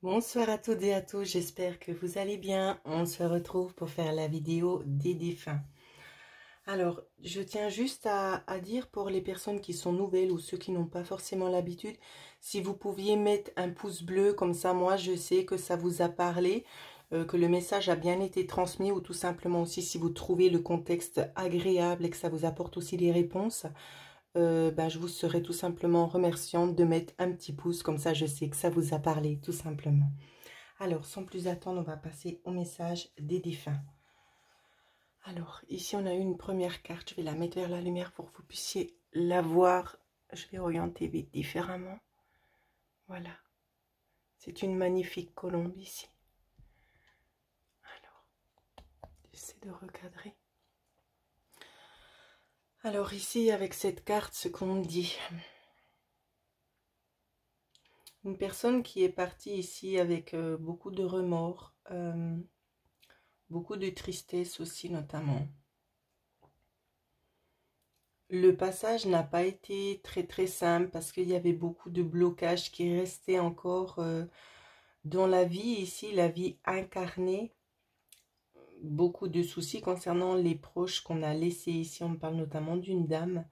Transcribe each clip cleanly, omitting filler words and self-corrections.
Bonsoir à toutes et à tous, j'espère que vous allez bien. On se retrouve pour faire la vidéo des défunts. Alors, je tiens juste à dire pour les personnes qui sont nouvelles ou ceux qui n'ont pas forcément l'habitude, si vous pouviez mettre un pouce bleu, comme ça moi je sais que ça vous a parlé, que le message a bien été transmis, ou tout simplement aussi si vous trouvez le contexte agréable et que ça vous apporte aussi des réponses. Je vous serai tout simplement remerciante de mettre un petit pouce, comme ça je sais que ça vous a parlé, tout simplement. Alors, sans plus attendre, on va passer au message des défunts. Alors, ici on a une première carte, je vais la mettre vers la lumière pour que vous puissiez la voir. Je vais orienter différemment. Voilà. C'est une magnifique colombe ici. Alors, j'essaie de recadrer. Alors ici, avec cette carte, ce qu'on me dit. Une personne qui est partie ici avec beaucoup de remords, beaucoup de tristesse aussi notamment. Le passage n'a pas été très simple parce qu'il y avait beaucoup de blocages qui restaient encore dans la vie ici, la vie incarnée. Beaucoup de soucis concernant les proches qu'on a laissés ici. On me parle notamment d'une dame.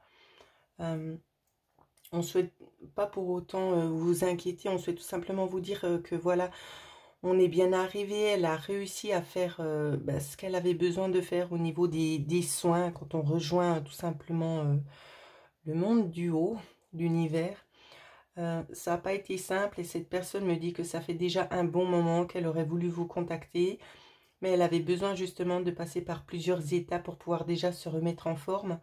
On ne souhaite pas pour autant vous inquiéter, on souhaite tout simplement vous dire que voilà, on est bien arrivé, elle a réussi à faire ce qu'elle avait besoin de faire au niveau des soins, quand on rejoint tout simplement le monde du haut, l'univers. Ça n'a pas été simple et cette personne me dit que ça fait déjà un bon moment qu'elle aurait voulu vous contacter, mais elle avait besoin justement de passer par plusieurs étapes pour pouvoir déjà se remettre en forme.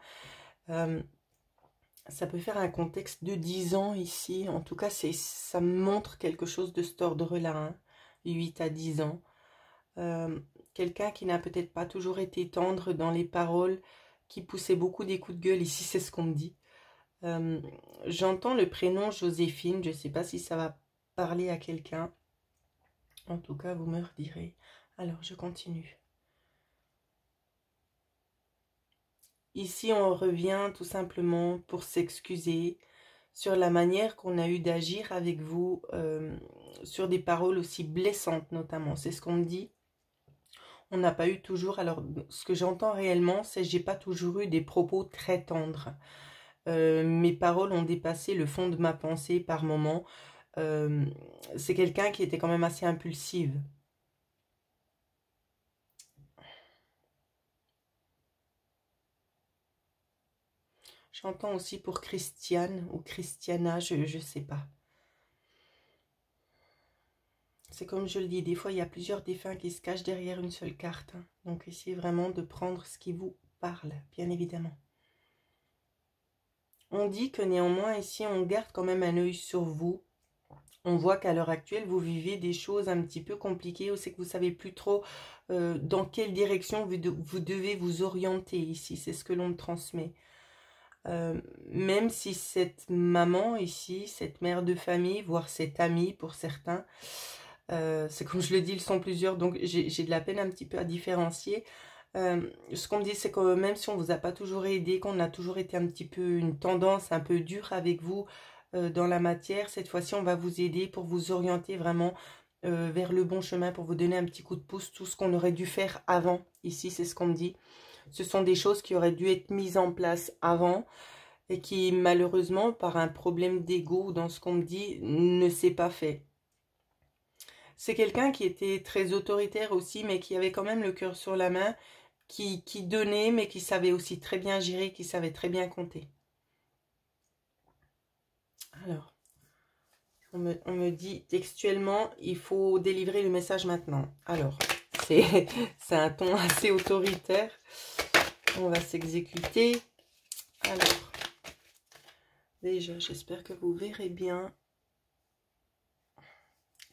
Ça peut faire un contexte de 10 ans ici, en tout cas ça montre quelque chose de cet ordre-là, hein, 8 à 10 ans. Quelqu'un qui n'a peut-être pas toujours été tendre dans les paroles, qui poussait beaucoup des coups de gueule, ici c'est ce qu'on me dit. J'entends le prénom Joséphine, je ne sais pas si ça va parler à quelqu'un. En tout cas, vous me redirez. Alors, je continue. Ici, on revient tout simplement pour s'excuser sur la manière qu'on a eu d'agir avec vous, sur des paroles aussi blessantes notamment. C'est ce qu'on me dit. On n'a pas eu toujours... Alors, ce que j'entends réellement, c'est que j'ai pas toujours eu des propos très tendres. Mes paroles ont dépassé le fond de ma pensée par moments. C'est quelqu'un qui était quand même assez impulsive. J'entends aussi pour Christiane ou Christiana, je ne sais pas. C'est comme je le dis, des fois il y a plusieurs défunts qui se cachent derrière une seule carte. Hein. Donc essayez vraiment de prendre ce qui vous parle, bien évidemment. On dit que néanmoins ici on garde quand même un œil sur vous. On voit qu'à l'heure actuelle vous vivez des choses un petit peu compliquées, ou c'est que vous ne savez plus trop dans quelle direction vous devez vous orienter ici. C'est ce que l'on me transmet. Même si cette maman ici, cette mère de famille, voire cette amie pour certains, c'est comme je le dis, ils sont plusieurs, donc j'ai de la peine un petit peu à différencier. Ce qu'on me dit, c'est que même si on vous a pas toujours aidé, qu'on a toujours été un petit peu une tendance un peu dure avec vous dans la matière, cette fois-ci on va vous aider pour vous orienter vraiment vers le bon chemin, pour vous donner un petit coup de pouce, tout ce qu'on aurait dû faire avant. Ici, c'est ce qu'on me dit. Ce sont des choses qui auraient dû être mises en place avant et qui, malheureusement, par un problème d'ego, dans ce qu'on me dit, ne s'est pas fait. C'est quelqu'un qui était très autoritaire aussi, mais qui avait quand même le cœur sur la main, qui donnait, mais qui savait aussi très bien gérer, qui savait très bien compter. Alors, on me dit textuellement, il faut délivrer le message maintenant. Alors, c'est un ton assez autoritaire. On va s'exécuter. Alors, déjà, j'espère que vous verrez bien.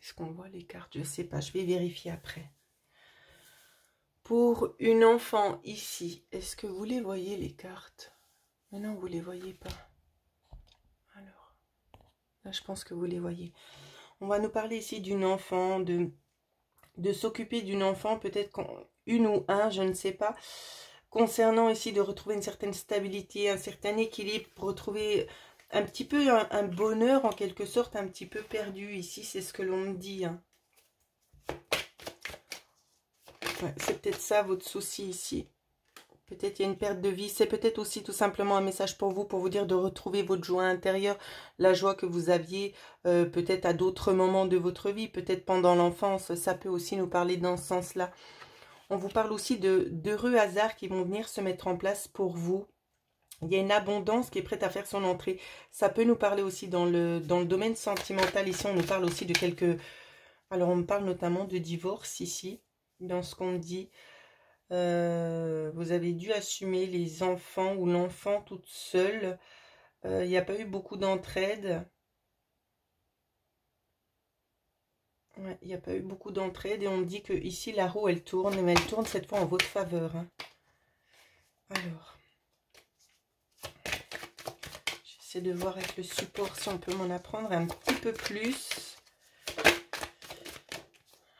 Est-ce qu'on voit les cartes? Je ne sais pas, je vais vérifier après. Pour une enfant ici, est-ce que vous les voyez les cartes? Mais non, vous ne les voyez pas. Alors, là je pense que vous les voyez. On va nous parler ici d'une enfant, de s'occuper d'une enfant, peut-être une ou un, je ne sais pas. Concernant ici de retrouver une certaine stabilité, un certain équilibre, pour retrouver un petit peu un bonheur en quelque sorte, un petit peu perdu. Ici, c'est ce que l'on me dit. Hein. Ouais, c'est peut-être ça votre souci ici. Peut-être il y a une perte de vie. C'est peut-être aussi tout simplement un message pour vous dire de retrouver votre joie intérieure, la joie que vous aviez peut-être à d'autres moments de votre vie, peut-être pendant l'enfance. Ça peut aussi nous parler dans ce sens-là. On vous parle aussi d'heureux hasards qui vont venir se mettre en place pour vous. Il y a une abondance qui est prête à faire son entrée. Ça peut nous parler aussi dans le domaine sentimental. Ici, on nous parle aussi de quelques... Alors, on me parle notamment de divorce ici, dans ce qu'on dit. Vous avez dû assumer les enfants ou l'enfant toute seule. Il n'y a pas eu beaucoup d'entraide. Ouais, il n'y a pas eu beaucoup d'entraide. Et on dit que ici, la roue, elle tourne. Mais elle tourne cette fois en votre faveur. Hein. Alors... J'essaie de voir avec le support si on peut m'en apprendre un petit peu plus.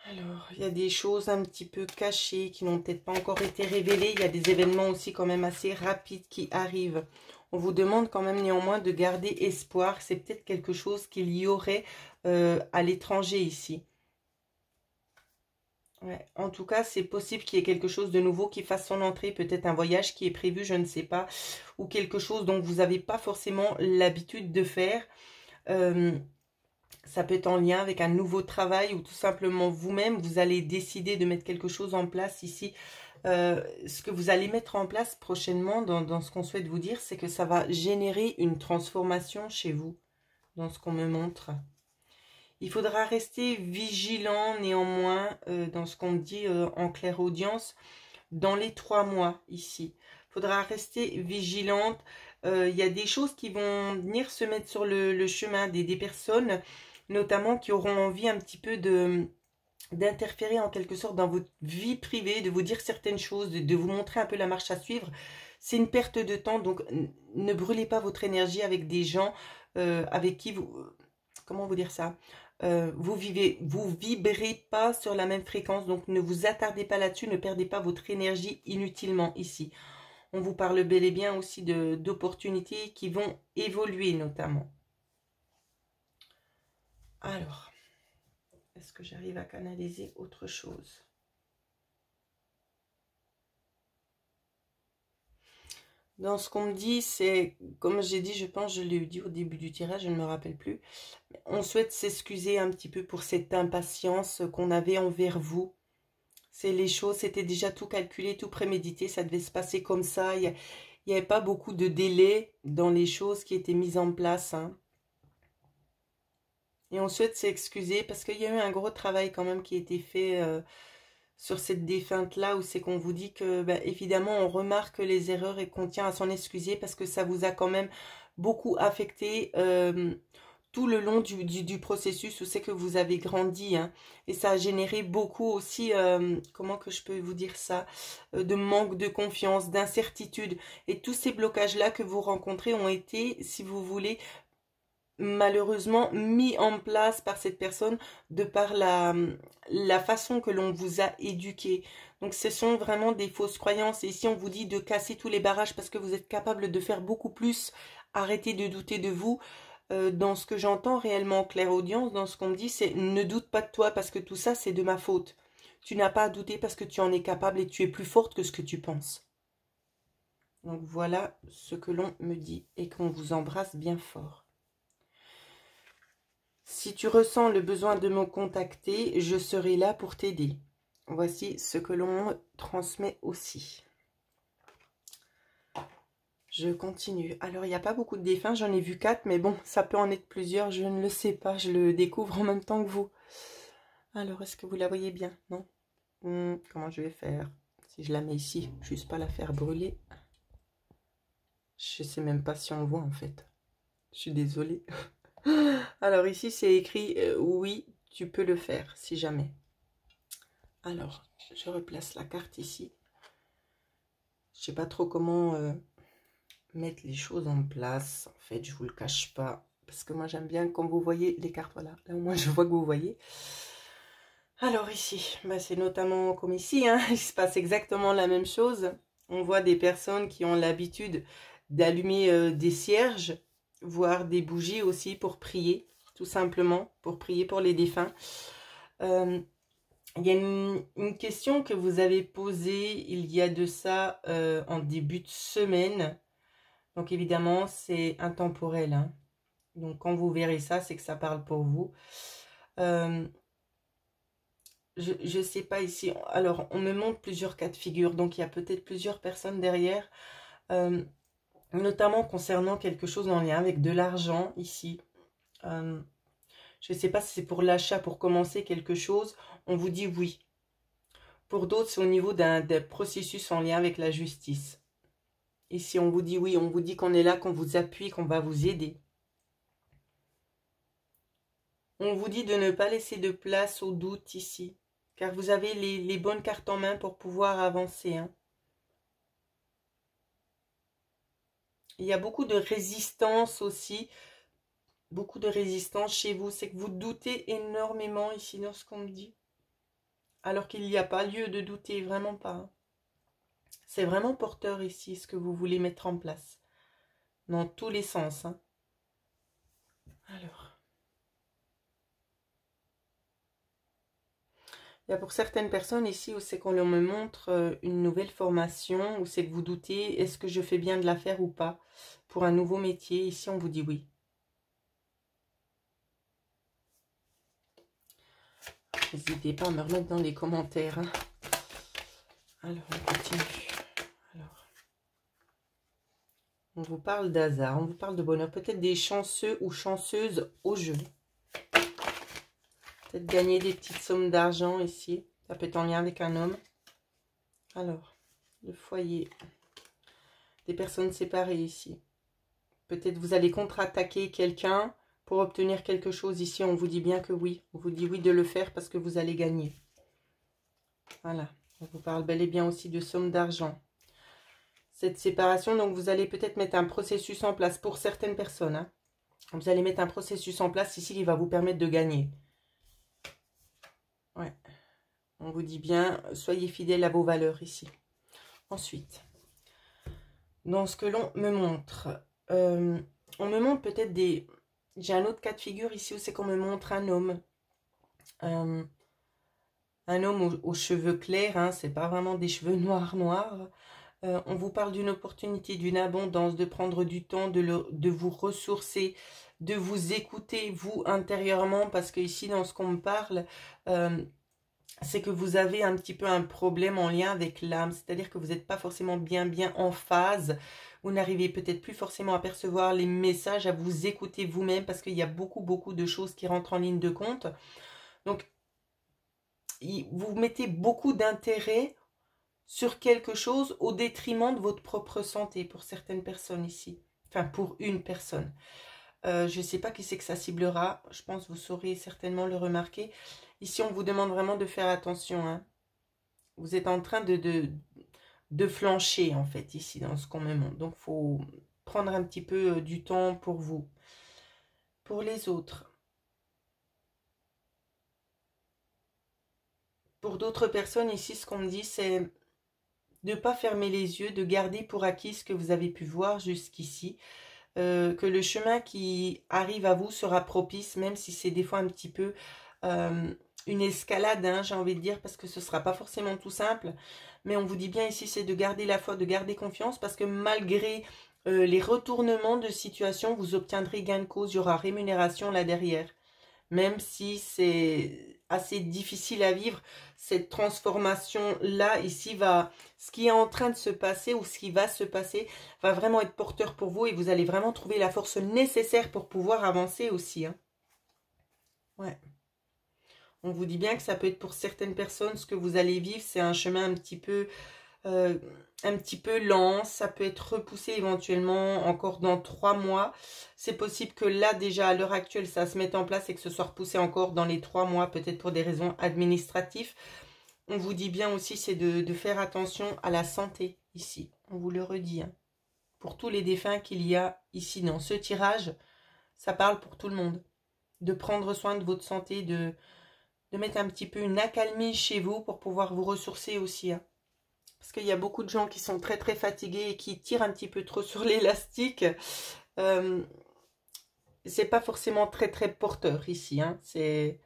Alors, il y a des choses un petit peu cachées qui n'ont peut-être pas encore été révélées. Il y a des événements aussi quand même assez rapides qui arrivent. On vous demande quand même néanmoins de garder espoir. C'est peut-être quelque chose qu'il y aurait à l'étranger ici. Ouais. En tout cas, c'est possible qu'il y ait quelque chose de nouveau qui fasse son entrée, peut-être un voyage qui est prévu, je ne sais pas, ou quelque chose dont vous n'avez pas forcément l'habitude de faire. Ça peut être en lien avec un nouveau travail ou tout simplement vous-même, vous allez décider de mettre quelque chose en place ici. Ce que vous allez mettre en place prochainement dans ce qu'on souhaite vous dire, c'est que ça va générer une transformation chez vous, dans ce qu'on me montre. Il faudra rester vigilant néanmoins dans ce qu'on dit en clairaudience dans les 3 mois ici. Il faudra rester vigilante. Il y a des choses qui vont venir se mettre sur le chemin des personnes, notamment qui auront envie un petit peu d'interférer en quelque sorte dans votre vie privée, de vous dire certaines choses, de vous montrer un peu la marche à suivre. C'est une perte de temps, donc ne brûlez pas votre énergie avec des gens avec qui vous... Comment vous dire ça ? Vous vibrez pas sur la même fréquence, donc ne vous attardez pas là-dessus, ne perdez pas votre énergie inutilement ici. On vous parle bel et bien aussi d'opportunités qui vont évoluer notamment. Alors, est-ce que j'arrive à canaliser autre chose ? Dans ce qu'on me dit, c'est, comme j'ai dit, je pense, je l'ai dit au début du tirage, je ne me rappelle plus. On souhaite s'excuser un petit peu pour cette impatience qu'on avait envers vous. C'est les choses, c'était déjà tout calculé, tout prémédité, ça devait se passer comme ça. Il n'y avait pas beaucoup de délai dans les choses qui étaient mises en place. Hein. Et on souhaite s'excuser parce qu'il y a eu un gros travail quand même qui a été fait sur cette défunte-là, où c'est qu'on vous dit que, ben, évidemment, on remarque les erreurs et qu'on tient à s'en excuser parce que ça vous a quand même beaucoup affecté tout le long du processus où c'est que vous avez grandi. Hein, et ça a généré beaucoup aussi, comment que je peux vous dire ça, de manque de confiance, d'incertitude. Et tous ces blocages-là que vous rencontrez ont été, si vous voulez, malheureusement mis en place par cette personne de par la façon que l'on vous a éduqué. Donc ce sont vraiment des fausses croyances. Et ici on vous dit de casser tous les barrages parce que vous êtes capable de faire beaucoup plus. Arrêtez de douter de vous. Dans ce que j'entends réellement en clairaudience, dans ce qu'on me dit, c'est ne doute pas de toi parce que tout ça c'est de ma faute. Tu n'as pas à douter parce que tu en es capable et tu es plus forte que ce que tu penses. Donc voilà ce que l'on me dit et qu'on vous embrasse bien fort. Si tu ressens le besoin de me contacter, je serai là pour t'aider. Voici ce que l'on transmet aussi. Je continue. Alors, il n'y a pas beaucoup de défunts, j'en ai vu 4, mais bon, ça peut en être plusieurs, je ne le sais pas, je le découvre en même temps que vous. Alors, est-ce que vous la voyez bien? Non? Comment je vais faire? Si je la mets ici, juste pas la faire brûler. Je sais même pas si on voit en fait. Je suis désolée. Alors ici, c'est écrit oui, tu peux le faire, si jamais. Alors, je replace la carte ici. Je sais pas trop comment mettre les choses en place. En fait, je vous le cache pas. Parce que moi, j'aime bien quand vous voyez les cartes. Voilà, là au moins, je vois que vous voyez. Alors ici, bah, c'est notamment comme ici. Hein, il se passe exactement la même chose. On voit des personnes qui ont l'habitude d'allumer des cierges, voire des bougies aussi pour prier. Tout simplement, pour prier pour les défunts. Il y a une question que vous avez posée il y a de ça en début de semaine. Donc évidemment, c'est intemporel, hein. Donc quand vous verrez ça, c'est que ça parle pour vous. Je ne sais pas ici. Alors, on me montre plusieurs cas de figure. Donc il y a peut-être plusieurs personnes derrière. Notamment concernant quelque chose en lien avec de l'argent ici. Je ne sais pas si c'est pour l'achat, pour commencer quelque chose. On vous dit oui. Pour d'autres, c'est au niveau d'un processus en lien avec la justice. Et si on vous dit oui, on vous dit qu'on est là, qu'on vous appuie, qu'on va vous aider. On vous dit de ne pas laisser de place au doute ici, car vous avez les bonnes cartes en main pour pouvoir avancer, hein. Il y a beaucoup de résistance aussi, beaucoup de résistance chez vous. C'est que vous doutez énormément ici dans ce qu'on me dit. Alors qu'il n'y a pas lieu de douter, vraiment pas, hein. C'est vraiment porteur ici, ce que vous voulez mettre en place. Dans tous les sens, hein. Alors, il y a pour certaines personnes ici où c'est qu'on me montre une nouvelle formation, où c'est que vous doutez, est-ce que je fais bien de la faire ou pas, pour un nouveau métier. Ici, on vous dit oui. N'hésitez pas à me remettre dans les commentaires, hein. Alors, on continue. Alors, on vous parle d'hasard, on vous parle de bonheur. Peut-être des chanceux ou chanceuses au jeu. Peut-être gagner des petites sommes d'argent ici. Ça peut être en lien avec un homme. Alors, le foyer. Des personnes séparées ici. Peut-être vous allez contre-attaquer quelqu'un pour obtenir quelque chose. Ici, on vous dit bien que oui. On vous dit oui de le faire parce que vous allez gagner. Voilà. On vous parle bel et bien aussi de sommes d'argent. Cette séparation, donc vous allez peut-être mettre un processus en place pour certaines personnes, hein. Vous allez mettre un processus en place ici qui va vous permettre de gagner. Ouais. On vous dit bien, soyez fidèles à vos valeurs ici. Ensuite, dans ce que l'on me montre, on me montre peut-être des... J'ai un autre cas de figure ici où c'est qu'on me montre un homme. Un homme aux cheveux clairs, hein, c'est pas vraiment des cheveux noirs. On vous parle d'une opportunité, d'une abondance, de prendre du temps, de vous ressourcer, de vous écouter, vous, intérieurement, parce que ici, dans ce qu'on me parle, c'est que vous avez un petit peu un problème en lien avec l'âme, c'est-à-dire que vous n'êtes pas forcément bien en phase, vous n'arrivez peut-être plus forcément à percevoir les messages, à vous écouter vous-même, parce qu'il y a beaucoup de choses qui rentrent en ligne de compte. Donc, vous mettez beaucoup d'intérêt sur quelque chose au détriment de votre propre santé pour certaines personnes ici. Enfin, pour une personne. Je ne sais pas qui c'est que ça ciblera. Je pense que vous saurez certainement le remarquer. Ici, on vous demande vraiment de faire attention, hein. Vous êtes en train de flancher, en fait, ici, dans ce qu'on me montre. Donc, il faut prendre un petit peu du temps pour vous. Pour les autres. Pour d'autres personnes, ici, ce qu'on me dit, c'est de ne pas fermer les yeux, de garder pour acquis ce que vous avez pu voir jusqu'ici. Que le chemin qui arrive à vous sera propice, même si c'est des fois un petit peu une escalade, hein, j'ai envie de dire, parce que ce ne sera pas forcément tout simple. Mais on vous dit bien ici, c'est de garder la foi, de garder confiance, parce que malgré les retournements de situation, vous obtiendrez gain de cause, il y aura rémunération là derrière. Même si c'est assez difficile à vivre, cette transformation-là, ici, ce qui est en train de se passer ou ce qui va se passer, va vraiment être porteur pour vous et vous allez vraiment trouver la force nécessaire pour pouvoir avancer aussi, hein. Ouais. On vous dit bien que ça peut être pour certaines personnes, ce que vous allez vivre, c'est un chemin un petit peu lent, ça peut être repoussé éventuellement encore dans 3 mois. C'est possible que là déjà à l'heure actuelle ça se mette en place et que ce soit repoussé encore dans les 3 mois, peut-être pour des raisons administratives. On vous dit bien aussi c'est de faire attention à la santé ici, on vous le redit, hein. Pour tous les défunts qu'il y a ici dans ce tirage, ça parle pour tout le monde. De prendre soin de votre santé, de mettre un petit peu une accalmie chez vous pour pouvoir vous ressourcer aussi, hein. Parce qu'il y a beaucoup de gens qui sont très fatigués et qui tirent un petit peu trop sur l'élastique. C'est pas forcément très porteur ici, hein. C'est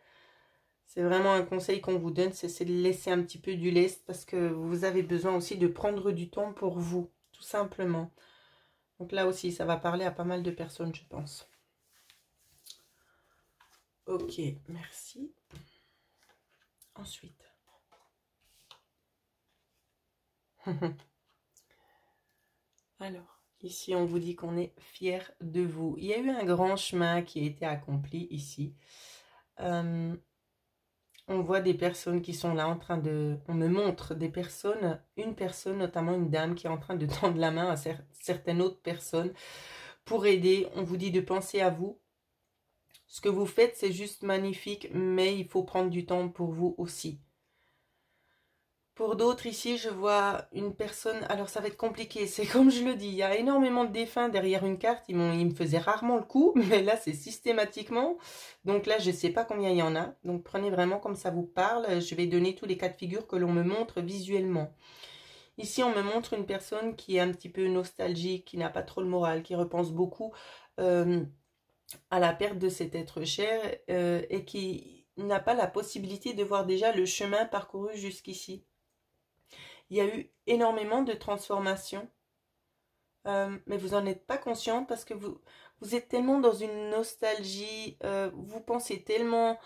C'est vraiment un conseil qu'on vous donne, c'est de laisser un petit peu du lest parce que vous avez besoin aussi de prendre du temps pour vous, tout simplement. Donc là aussi, ça va parler à pas mal de personnes, je pense. Ok, merci. Ensuite. Alors, ici, on vous dit qu'on est fier de vous. Il y a eu un grand chemin qui a été accompli ici. On voit des personnes qui sont là en train de... On me montre des personnes, une personne, notamment une dame, qui est en train de tendre la main à certaines autres personnes pour aider. On vous dit de penser à vous. Ce que vous faites, c'est juste magnifique, mais il faut prendre du temps pour vous aussi. Pour d'autres, ici, je vois une personne... Alors, ça va être compliqué. C'est comme je le dis, il y a énormément de défunts derrière une carte. Ils me faisaient rarement le coup, mais là, c'est systématiquement. Donc là, je ne sais pas combien il y en a. Donc, prenez vraiment comme ça vous parle. Je vais donner tous les cas de figure que l'on me montre visuellement. Ici, on me montre une personne qui est un petit peu nostalgique, qui n'a pas trop le moral, qui repense beaucoup à la perte de cet être cher et qui n'a pas la possibilité de voir déjà le chemin parcouru jusqu'ici. Il y a eu énormément de transformations, mais vous n'en êtes pas conscient parce que vous êtes tellement dans une nostalgie, vous pensez tellement...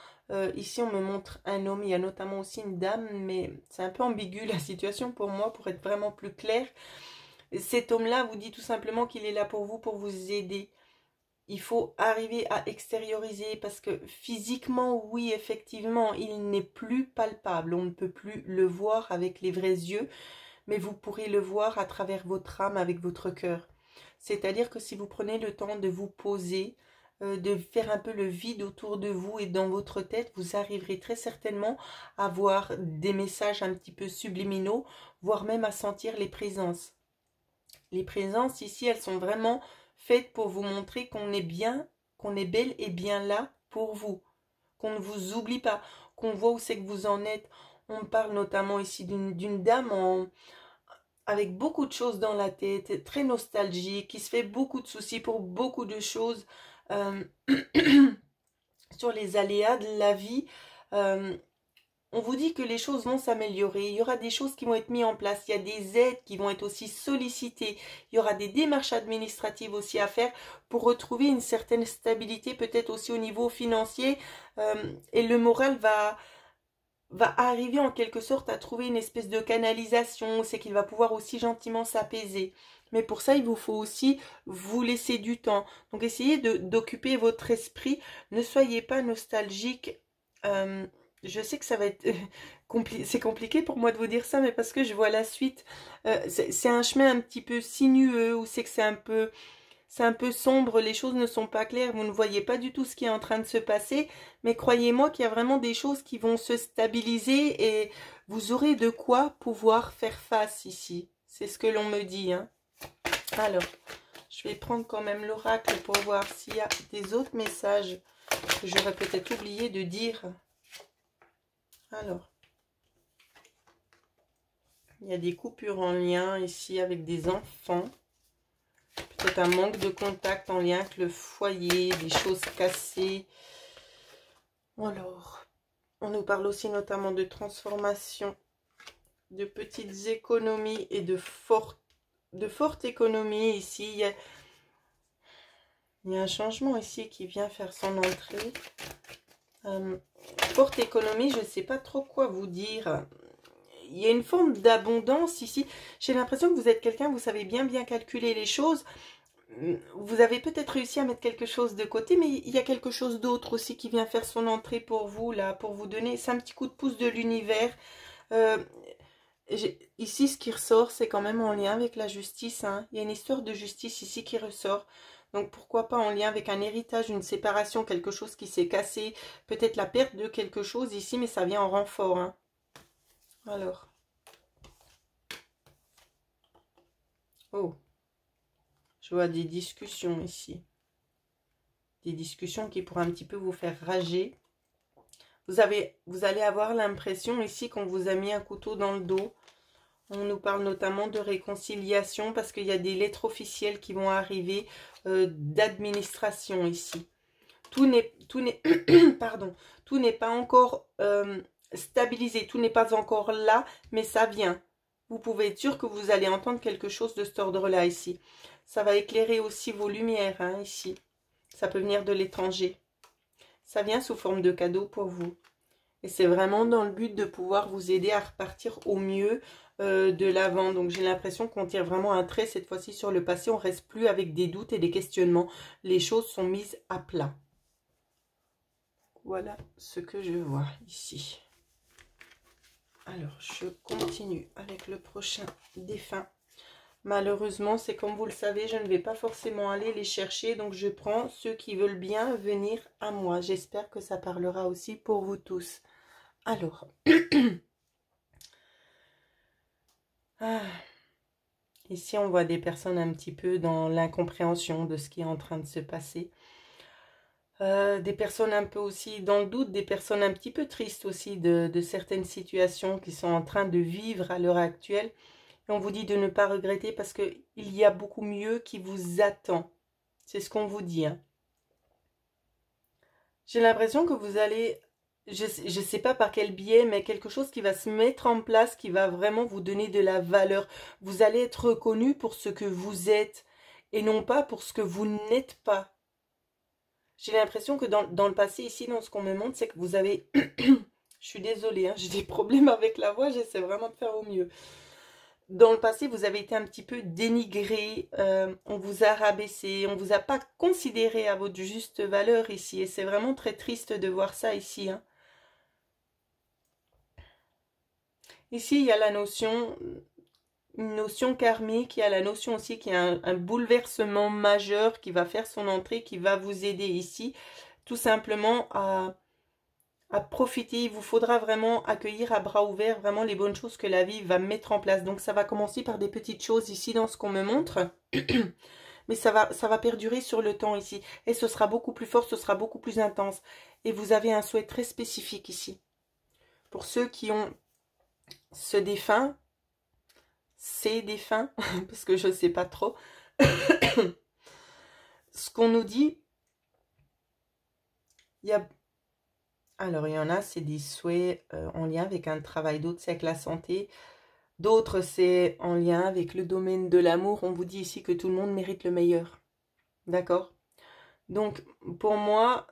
ici, on me montre un homme, il y a notamment aussi une dame, mais c'est un peu ambigu la situation pour moi, pour être vraiment plus clair. Cet homme-là vous dit tout simplement qu'il est là pour vous aider. Il faut arriver à extérioriser parce que physiquement, oui, effectivement, il n'est plus palpable. On ne peut plus le voir avec les vrais yeux, mais vous pourrez le voir à travers votre âme, avec votre cœur. C'est-à-dire que si vous prenez le temps de vous poser, de faire un peu le vide autour de vous et dans votre tête, vous arriverez très certainement à voir des messages un petit peu subliminaux, voire même à sentir les présences. Les présences ici, elles sont vraiment faites pour vous montrer qu'on est bien, qu'on est bel et bien là pour vous, qu'on ne vous oublie pas, qu'on voit où c'est que vous en êtes. On parle notamment ici d'une dame avec beaucoup de choses dans la tête, très nostalgique, qui se fait beaucoup de soucis pour beaucoup de choses sur les aléas de la vie. On vous dit que les choses vont s'améliorer, il y aura des choses qui vont être mises en place, il y a des aides qui vont être aussi sollicitées, il y aura des démarches administratives aussi à faire pour retrouver une certaine stabilité, peut-être aussi au niveau financier, et le moral va arriver en quelque sorte à trouver une espèce de canalisation, c'est qu'il va pouvoir aussi gentiment s'apaiser. Mais pour ça, il vous faut aussi vous laisser du temps. Donc essayez d'occuper votre esprit, ne soyez pas nostalgique. Je sais que ça va être c'est compliqué pour moi de vous dire ça, mais parce que je vois la suite. C'est un chemin un petit peu sinueux, où c'est que c'est un peu sombre, les choses ne sont pas claires, vous ne voyez pas du tout ce qui est en train de se passer, mais croyez-moi qu'il y a vraiment des choses qui vont se stabiliser et vous aurez de quoi pouvoir faire face ici. C'est ce que l'on me dit, hein. Alors, je vais prendre quand même l'oracle pour voir s'il y a des autres messages que j'aurais peut-être oublié de dire. Alors, il y a des coupures en lien ici avec des enfants. Peut-être un manque de contact en lien avec le foyer, des choses cassées. Alors, on nous parle aussi notamment de transformation, de petites économies et de fortes économies ici. Il y a un changement ici qui vient faire son entrée. Forte économie, je ne sais pas trop quoi vous dire. Il y a une forme d'abondance ici. J'ai l'impression que vous êtes quelqu'un, vous savez bien calculer les choses. Vous avez peut-être réussi à mettre quelque chose de côté, mais il y a quelque chose d'autre aussi qui vient faire son entrée pour vous, là, pour vous donner. C'est un petit coup de pouce de l'univers. Ici, ce qui ressort, c'est quand même en lien avec la justice, hein. Il y a une histoire de justice ici qui ressort. Donc, pourquoi pas en lien avec un héritage, une séparation, quelque chose qui s'est cassé. Peut-être la perte de quelque chose ici, mais ça vient en renfort, hein. Alors. Oh. Je vois des discussions ici. Des discussions qui pourraient un petit peu vous faire rager. Vous allez avoir l'impression ici qu'on vous a mis un couteau dans le dos. On nous parle notamment de réconciliation parce qu'il y a des lettres officielles qui vont arriver d'administration ici. pardon, tout n'est pas encore stabilisé, tout n'est pas encore là, mais ça vient. Vous pouvez être sûr que vous allez entendre quelque chose de cet ordre-là ici. Ça va éclairer aussi vos lumières, hein, ici. Ça peut venir de l'étranger. Ça vient sous forme de cadeau pour vous. Et c'est vraiment dans le but de pouvoir vous aider à repartir au mieux de l'avant. Donc j'ai l'impression qu'on tire vraiment un trait cette fois-ci sur le passé. On ne reste plus avec des doutes et des questionnements. Les choses sont mises à plat. Voilà ce que je vois ici. Alors, je continue avec le prochain défunt. Malheureusement, c'est comme vous le savez, je ne vais pas forcément aller les chercher. Donc, je prends ceux qui veulent bien venir à moi. J'espère que ça parlera aussi pour vous tous. Alors, ici, on voit des personnes un petit peu dans l'incompréhension de ce qui est en train de se passer. Des personnes un peu aussi dans le doute, des personnes un petit peu tristes aussi de certaines situations qui sont en train de vivre à l'heure actuelle. Et on vous dit de ne pas regretter parce qu'il y a beaucoup mieux qui vous attend. C'est ce qu'on vous dit. Hein. J'ai l'impression que vous allez, je ne sais pas par quel biais, mais quelque chose qui va se mettre en place, qui va vraiment vous donner de la valeur. Vous allez être reconnu pour ce que vous êtes et non pas pour ce que vous n'êtes pas. J'ai l'impression que dans le passé, ici, dans ce qu'on me montre, c'est que vous avez... Je suis désolée, hein, j'ai des problèmes avec la voix, j'essaie vraiment de faire au mieux. Dans le passé, vous avez été un petit peu dénigré, on vous a rabaissé, on ne vous a pas considéré à votre juste valeur ici. Et c'est vraiment très triste de voir ça ici. Hein. Ici, il y a la notion... Une notion karmique, il y a la notion aussi qu'il y a un bouleversement majeur qui va faire son entrée, qui va vous aider ici, tout simplement à profiter. Il vous faudra vraiment accueillir à bras ouverts vraiment les bonnes choses que la vie va mettre en place. Donc ça va commencer par des petites choses ici dans ce qu'on me montre, mais ça va perdurer sur le temps ici. Et ce sera beaucoup plus fort, ce sera beaucoup plus intense. Et vous avez un souhait très spécifique ici. Pour ceux qui ont ce défunt, ces défunts, parce que je ne sais pas trop. Ce qu'on nous dit, alors il y en a, c'est des souhaits en lien avec un travail, d'autres c'est avec la santé, d'autres c'est en lien avec le domaine de l'amour. On vous dit ici que tout le monde mérite le meilleur, d'accord? Donc pour moi,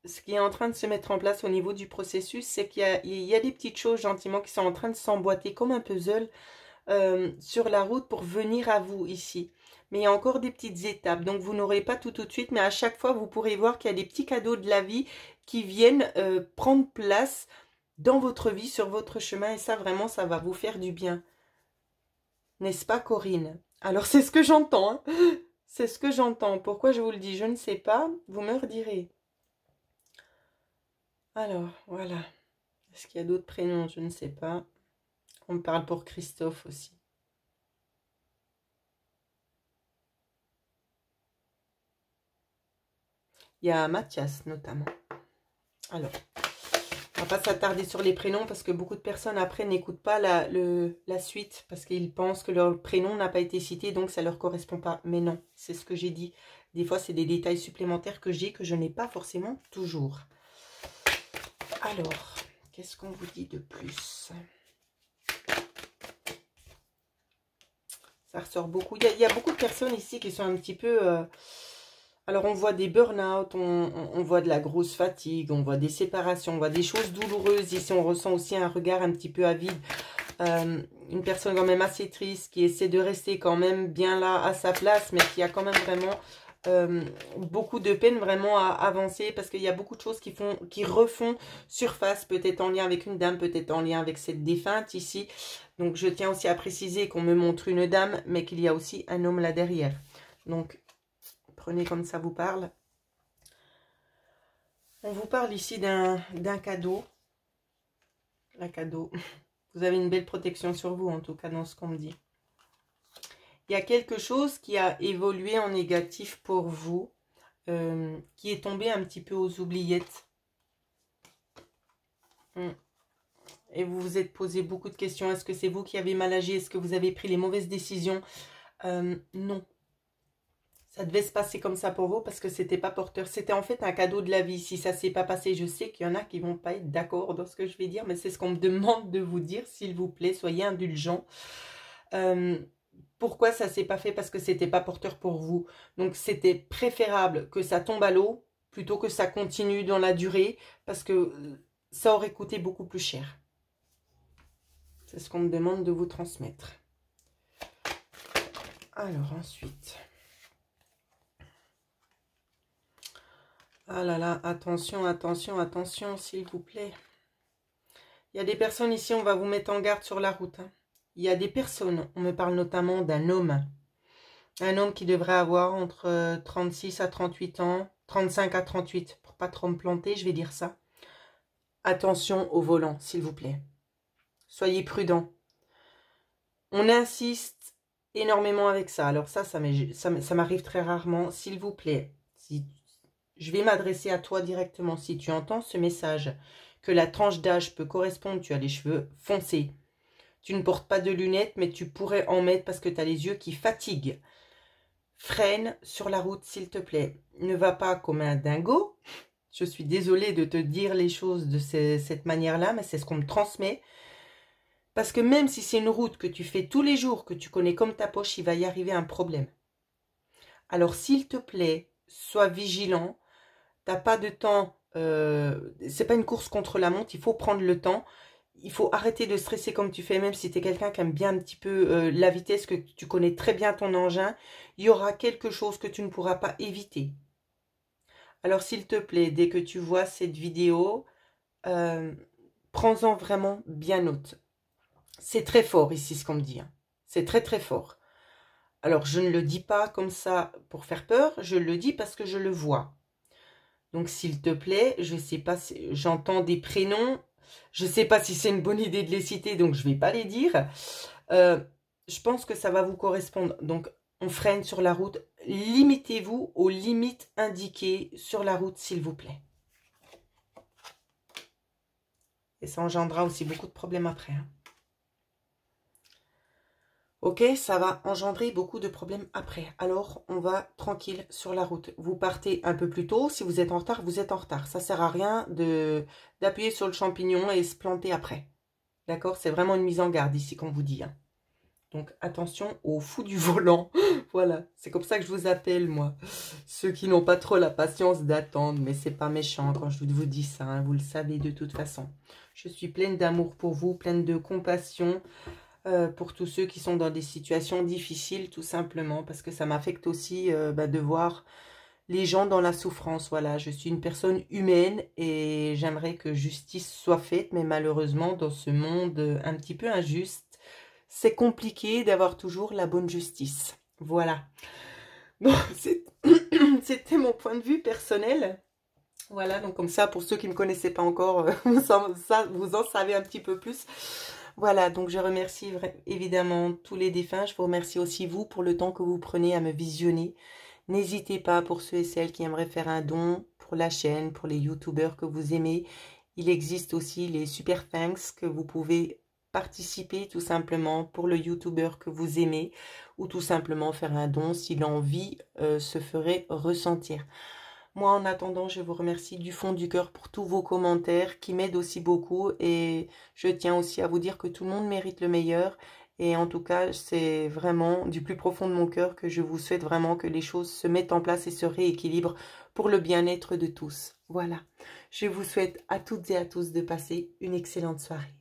ce qui est en train de se mettre en place au niveau du processus, c'est qu'il y a des petites choses gentiment qui sont en train de s'emboîter comme un puzzle, sur la route pour venir à vous ici. Mais il y a encore des petites étapes, donc vous n'aurez pas tout de suite, mais à chaque fois, vous pourrez voir qu'il y a des petits cadeaux de la vie qui viennent prendre place dans votre vie, sur votre chemin, et ça, vraiment, ça va vous faire du bien. N'est-ce pas, Corinne? Alors, c'est ce que j'entends, hein. C'est ce que j'entends. Pourquoi je vous le dis, je ne sais pas, vous me redirez. Alors, voilà. Est-ce qu'il y a d'autres prénoms? Je ne sais pas. On me parle pour Christophe aussi. Il y a Mathias notamment. Alors, on va pas s'attarder sur les prénoms parce que beaucoup de personnes après n'écoutent pas la suite parce qu'ils pensent que leur prénom n'a pas été cité, donc ça ne leur correspond pas. Mais non, c'est ce que j'ai dit. Des fois, c'est des détails supplémentaires que j'ai que je n'ai pas forcément toujours. Alors, qu'est-ce qu'on vous dit de plus? Ça ressort beaucoup. Il y a beaucoup de personnes ici qui sont un petit peu... alors, on voit des burn-out, on voit de la grosse fatigue, on voit des séparations, on voit des choses douloureuses. Ici, on ressent aussi un regard un petit peu avide. Une personne quand même assez triste qui essaie de rester quand même bien là à sa place, mais qui a quand même vraiment beaucoup de peine vraiment à avancer parce qu'il y a beaucoup de choses qui refont surface, peut-être en lien avec une dame, peut-être en lien avec cette défunte ici. Donc, je tiens aussi à préciser qu'on me montre une dame, mais qu'il y a aussi un homme là derrière. Donc, prenez comme ça vous parle. On vous parle ici d'un cadeau. Un cadeau. Vous avez une belle protection sur vous, en tout cas, dans ce qu'on me dit. Il y a quelque chose qui a évolué en négatif pour vous, qui est tombé un petit peu aux oubliettes. Et vous vous êtes posé beaucoup de questions. Est-ce que c'est vous qui avez mal agi? Est-ce que vous avez pris les mauvaises décisions? Non. Ça devait se passer comme ça pour vous parce que c'était pas porteur. C'était en fait un cadeau de la vie. Si ça s'est pas passé, je sais qu'il y en a qui vont pas être d'accord dans ce que je vais dire, mais c'est ce qu'on me demande de vous dire, s'il vous plaît, soyez indulgents. Pourquoi ça s'est pas fait? Parce que c'était pas porteur pour vous. Donc c'était préférable que ça tombe à l'eau plutôt que ça continue dans la durée parce que ça aurait coûté beaucoup plus cher. C'est ce qu'on me demande de vous transmettre. Alors ensuite... Ah là là, attention, attention, attention, s'il vous plaît. Il y a des personnes ici, on va vous mettre en garde sur la route. Hein. Il y a des personnes, on me parle notamment d'un homme. Un homme qui devrait avoir entre 36 à 38 ans, 35 à 38, pour pas trop me planter, je vais dire ça. Attention au volant, s'il vous plaît. Soyez prudents. On insiste énormément avec ça. Alors ça m'arrive très rarement. S'il vous plaît, je vais m'adresser à toi directement. Si tu entends ce message, que la tranche d'âge peut correspondre, tu as les cheveux foncés, tu ne portes pas de lunettes, mais tu pourrais en mettre parce que tu as les yeux qui fatiguent. Freine sur la route, s'il te plaît. Ne va pas comme un dingo. Je suis désolée de te dire les choses de cette manière-là, mais c'est ce qu'on me transmet. Parce que même si c'est une route que tu fais tous les jours, que tu connais comme ta poche, il va y arriver un problème. Alors, s'il te plaît, sois vigilant. T'as pas de temps. C'est pas une course contre la montre. Il faut prendre le temps. Il faut arrêter de stresser comme tu fais, même si tu es quelqu'un qui aime bien un petit peu la vitesse, que tu connais très bien ton engin. Il y aura quelque chose que tu ne pourras pas éviter. Alors, s'il te plaît, dès que tu vois cette vidéo, prends-en vraiment bien note. C'est très fort ici ce qu'on me dit. Hein. C'est très très fort. Alors, je ne le dis pas comme ça pour faire peur. Je le dis parce que je le vois. Donc, s'il te plaît, je ne sais pas si j'entends des prénoms. Je ne sais pas si c'est une bonne idée de les citer, donc je ne vais pas les dire. Je pense que ça va vous correspondre. Donc, on freine sur la route. Limitez-vous aux limites indiquées sur la route, s'il vous plaît. Et ça engendrera aussi beaucoup de problèmes après. Hein. Ok, ça va engendrer beaucoup de problèmes après. Alors, on va tranquille sur la route. Vous partez un peu plus tôt. Si vous êtes en retard, vous êtes en retard. Ça sert à rien d'appuyer sur le champignon et se planter après. D'accord? C'est vraiment une mise en garde ici qu'on vous dit. Hein. Donc, attention aux fous du volant. Voilà, c'est comme ça que je vous appelle, moi. Ceux qui n'ont pas trop la patience d'attendre. Mais c'est pas méchant quand je vous dis ça. Hein. Vous le savez de toute façon. Je suis pleine d'amour pour vous, pleine de compassion. Pour tous ceux qui sont dans des situations difficiles, tout simplement, parce que ça m'affecte aussi de voir les gens dans la souffrance. Voilà, je suis une personne humaine et j'aimerais que justice soit faite, mais malheureusement, dans ce monde un petit peu injuste, c'est compliqué d'avoir toujours la bonne justice. Voilà. Bon, c'était mon point de vue personnel. Voilà, donc comme ça, pour ceux qui ne me connaissaient pas encore, vous en savez un petit peu plus. Voilà, donc je remercie évidemment tous les défunts. Je vous remercie aussi vous pour le temps que vous prenez à me visionner. N'hésitez pas pour ceux et celles qui aimeraient faire un don pour la chaîne, pour les youtubeurs que vous aimez. Il existe aussi les super thanks que vous pouvez participer tout simplement pour le youtubeur que vous aimez ou tout simplement faire un don si l'envie se ferait ressentir. Moi, en attendant, je vous remercie du fond du cœur pour tous vos commentaires qui m'aident aussi beaucoup. Et je tiens aussi à vous dire que tout le monde mérite le meilleur. Et en tout cas, c'est vraiment du plus profond de mon cœur que je vous souhaite vraiment que les choses se mettent en place et se rééquilibrent pour le bien-être de tous. Voilà. Je vous souhaite à toutes et à tous de passer une excellente soirée.